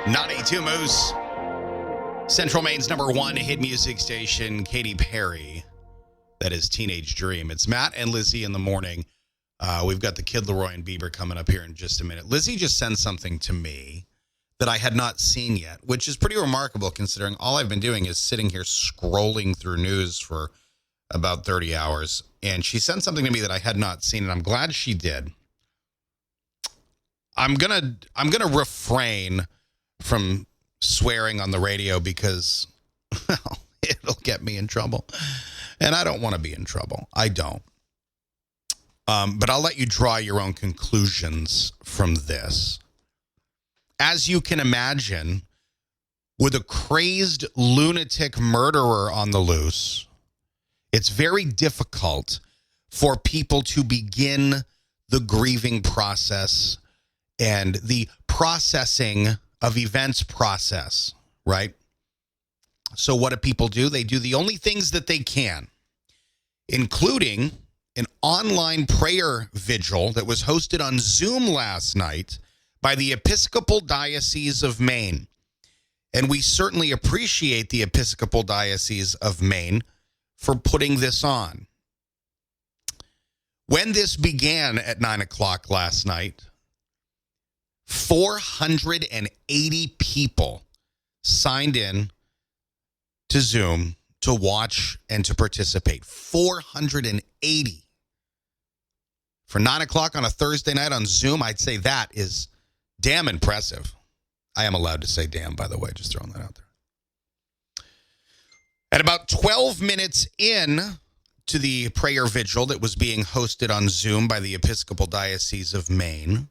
92 Moose. Central Maine's number one hit music station, Katy Perry. That is Teenage Dream. It's Matt and Lizzie in the morning. We've got the Kid Leroy and Bieber coming up here in just a minute. Lizzie just sent something to me that I had not seen yet, which is pretty remarkable considering all I've been doing is sitting here scrolling through news for about 30 hours. And she sent something to me that I had not seen, and I'm glad she did. I'm gonna refrain from swearing on the radio because, well, it'll get me in trouble. And I don't want to be in trouble. I don't. But I'll let you draw your own conclusions from this. As you can imagine, with a crazed lunatic murderer on the loose, it's very difficult for people to begin the grieving process and the processing of events process, right? So what do people do? They do the only things that they can, including an online prayer vigil that was hosted on Zoom last night by the Episcopal Diocese of Maine. And we certainly appreciate the Episcopal Diocese of Maine for putting this on. When this began at 9 o'clock last night, 480 people signed in to Zoom to watch and to participate. 480. For 9 o'clock on a Thursday night on Zoom, I'd say that is damn impressive. I am allowed to say damn, by the way, just throwing that out there. At about 12 minutes in to the prayer vigil that was being hosted on Zoom by the Episcopal Diocese of Maine,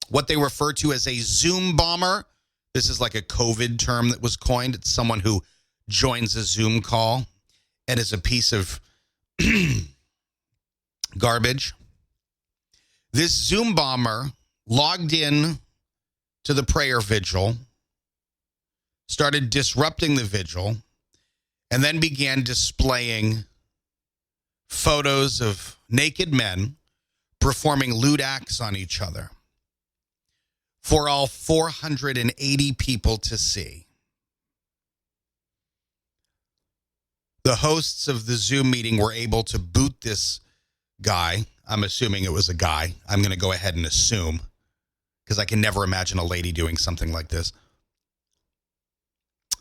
what they refer to as a Zoom bomber, this is like a COVID term that was coined. It's someone who joins a Zoom call and is a piece of garbage. This Zoom bomber logged in to the prayer vigil, started disrupting the vigil, and then began displaying photos of naked men performing lewd acts on each other for all 480 people to see. The hosts of the Zoom meeting were able to boot this guy. I'm assuming it was a guy. I'm going to go ahead and assume, because I can never imagine a lady doing something like this.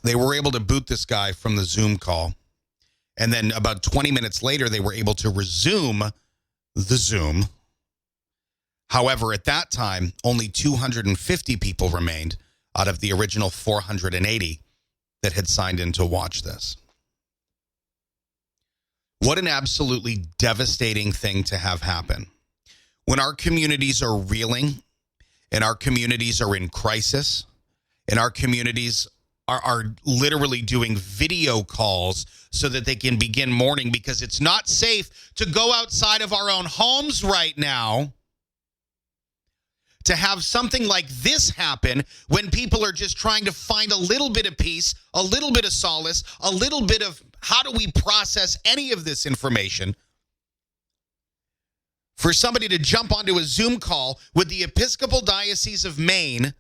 They were able to boot this guy from the Zoom call. And then about 20 minutes later, they were able to resume the Zoom. However, at that time, only 250 people remained out of the original 480 that had signed in to watch this. What an absolutely devastating thing to have happen. When our communities are reeling, and our communities are in crisis, and our communities are literally doing video calls so that they can begin mourning because it's not safe to go outside of our own homes right now. To have something like this happen when people are just trying to find a little bit of peace, a little bit of solace, a little bit of how do we process any of this information. For somebody to jump onto a Zoom call with the Episcopal Diocese of Maine,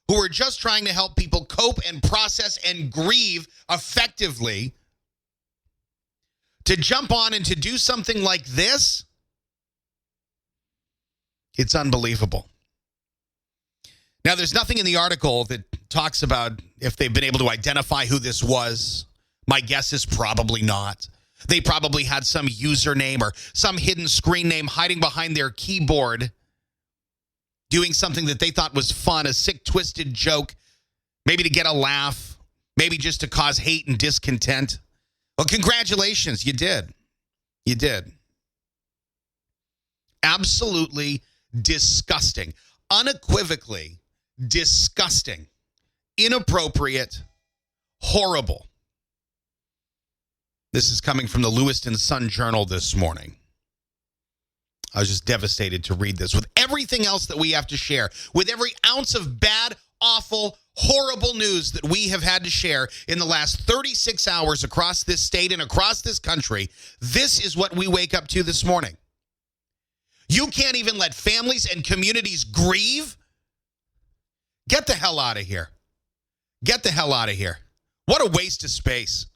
who are just trying to help people cope and process and grieve effectively, to jump on and to do something like this, it's unbelievable. Now, there's nothing in the article that talks about if they've been able to identify who this was. My guess is probably not. They probably had some username or some hidden screen name hiding behind their keyboard, doing something that they thought was fun, a sick, twisted joke, maybe to get a laugh, maybe just to cause hate and discontent. Well, congratulations, you did. You did. Absolutely disgusting, unequivocally disgusting, inappropriate, horrible. This is coming from the Lewiston Sun-Journal this morning. I was just devastated to read this. With everything else that we have to share, with every ounce of bad, awful, horrible news that we have had to share in the last 36 hours across this state and across this country, this is what we wake up to this morning. You can't even let families and communities grieve? Get the hell out of here. Get the hell out of here. What a waste of space.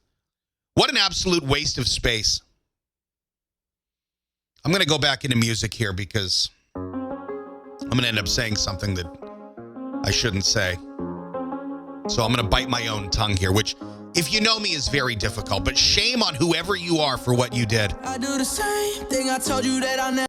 What an absolute waste of space. I'm going to go back into music here because I'm going to end up saying something that I shouldn't say. So I'm going to bite my own tongue here, which, if you know me, is very difficult. But shame on whoever you are for what you did. I do the same thing I told you that I never.